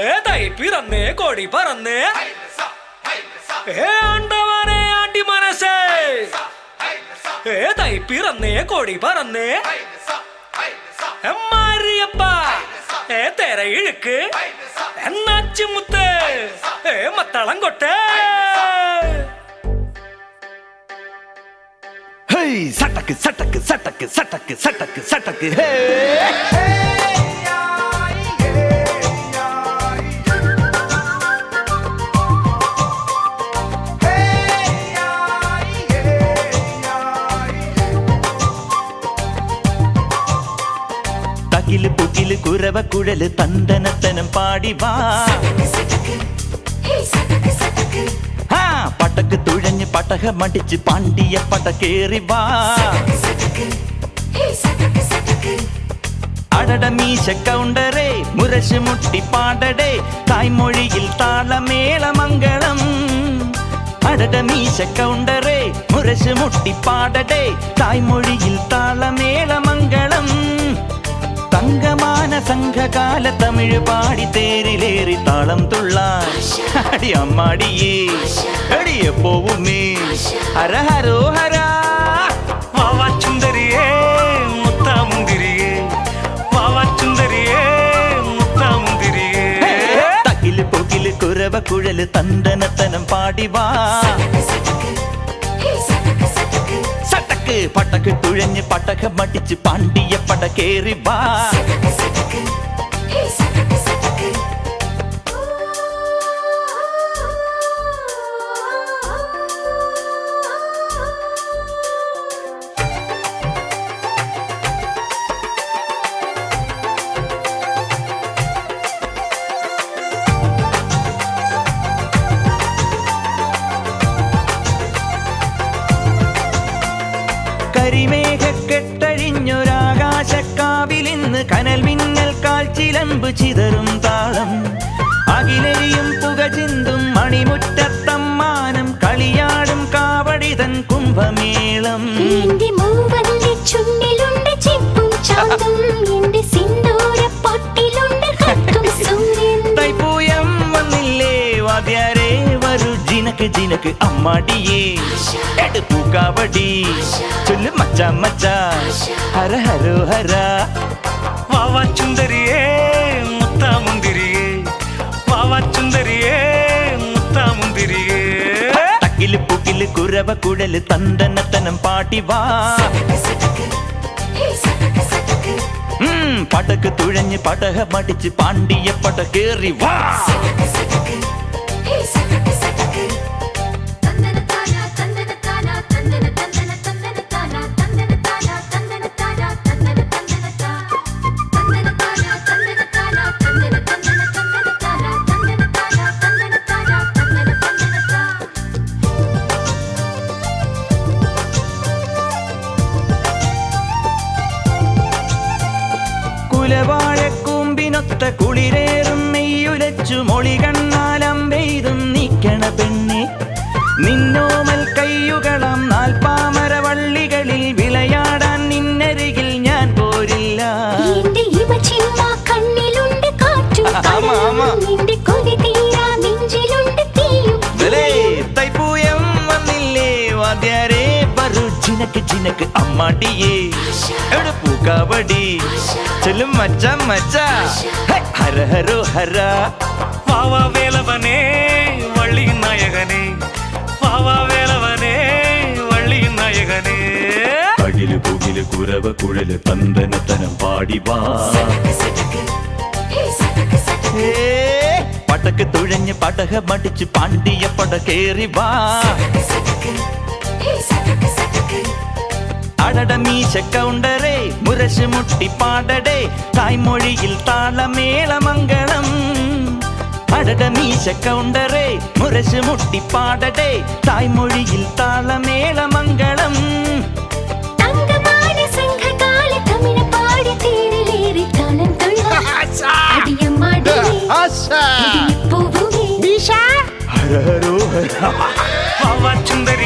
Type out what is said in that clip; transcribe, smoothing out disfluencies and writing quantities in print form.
ഏതായി പിറന്നേ കോടി പറന്നേ ആണ്ടവനെ ആണ്ടി മനസ്സേ ഏതായി പിറന്നേ കോടി പറന്നേ മാരിയപ്പ തെര ഇഴുക്ക് എന്നാച്ചുമുത്ത് മത്തളം കൊട്ടേ സട്ടക്ക് സട്ടക്ക് സട്ടക്ക് സട്ടക്ക് സട്ടക്ക് സട്ടക്ക് തകില് പുകില് കുരവ കുഴല് തന്തനത്തനം പാടി വാ പട്ടക്ക് തുഴഞ്ഞ് പട്ടക മടിച്ച് പാണ്ടിയ പട്ട കേറി വാ അടട മീശ കൗണ്ടറേ മുരശ് മുട്ടി പാടടേ തായ്മൊഴിയിൽ താളമേളമംഗളം അടട മീശ കൗണ്ടറേ മുരശ് മുട്ടി പാടടേ തായ്മൊഴിയിൽ താളമേളമംഗളം തങ്കമാന സംഘകാല തമിഴ് പാടി തേരിലേറി താളം തുള്ളാൻ അടി അമ്മാടിയേ അടിയ പോവുമേ ഹര ഹരോ ഹരാ വാവാച്ചുന്തരിയേ മുത്താമുന്തിരിയേ വാവാച്ചുന്തരിയേ മുത്താമുന്തിരിയേ തകില് പൊകില് കുരവ കുഴല് തന്തനത്തനം പാടി വാ സട്ടക്ക് പട്ടക്ക് തുഴഞ്ഞ് പട്ടക മടിച്ച് പാണ്ടിയ പട കേറി വാ കരിമേഘക്കെട്ടഴിഞ്ഞൊരാകാശക്കാവിലിന്ന് കനൽ മിന്നൽ കാൽച്ചിലമ്പ് ചിതറും താളം അകിലരിയും പുക ചിന്തും മണിമുറ്റത്തമ്മാനം കളിയാടും കാവടിതൻ കുംഭമേളം തൈപ്പൂയം വന്നില്ലേ വാദ്യാരേ വരൂ ജിനക്ക് ജിനക്ക് അമ്മാടിയേ എടുപ്പൂ കാവടി ചൊല്ലു മച്ചാ മച്ചാ ഹര ഹരോ ഹര വാവാച്ചുന്തരിയേ മുത്താമുന്തിരിയേ വാവാച്ചുന്തരിയേ മുത്താമുന്തിരിയേ തക്കില് പുകില് കുരവ കുഴല് തന്തനത്തനം പാടി വാ പടക്ക് തുഴഞ്ഞ് പടക മടിച്ച് പാണ്ടിയ പട കേറി വാ കുലവാഴക്കൂമ്പിനൊത്ത കുളിരേറും നെയ്യുലച്ചു മൊളി കണ്ണാലമ്പെയ്തും നീക്കണ പെണ്ണെ നിന്നോമൽ കയ്യുകളം നാൽപ്പാമര വള്ളികളിൽ വിളയാടാൻ നിന്നരികിൽ ഞാൻ പോരില്ല തൈപ്പൂയം വന്നില്ലേ വാദ്യാരേ വരൂ ജിനക്ക് ജിനക്ക് അമ്മാടിയേ എടുപ്പൂ കാവടി ചൊല്ലും മച്ചാ മച്ചാ ഹര ഹരോ ഹര വാവാ വേലവനേ വള്ളി നായകനേ വാവാ വേലവനേ വള്ളി നായകനേ തകില് പുകില് കുരവ കുഴല് തന്തനത്തനം പാടി വാ പടക്ക് തുഴഞ്ഞ് പടക മടിച്ച് പാണ്ടിയ പട കേറി വാ അടട മീശ കൗണ്ടറേ മുരശ് മുട്ടി പാടടേ തായ്മൊഴിയിൽ താളമേളമംഗളം അടട മീശ കൗണ്ടറേ മുരശ് മുട്ടി പാടടേ തായ്മൊഴിയിൽ താളമേളമംഗളം വാവാച്ചുന്തരി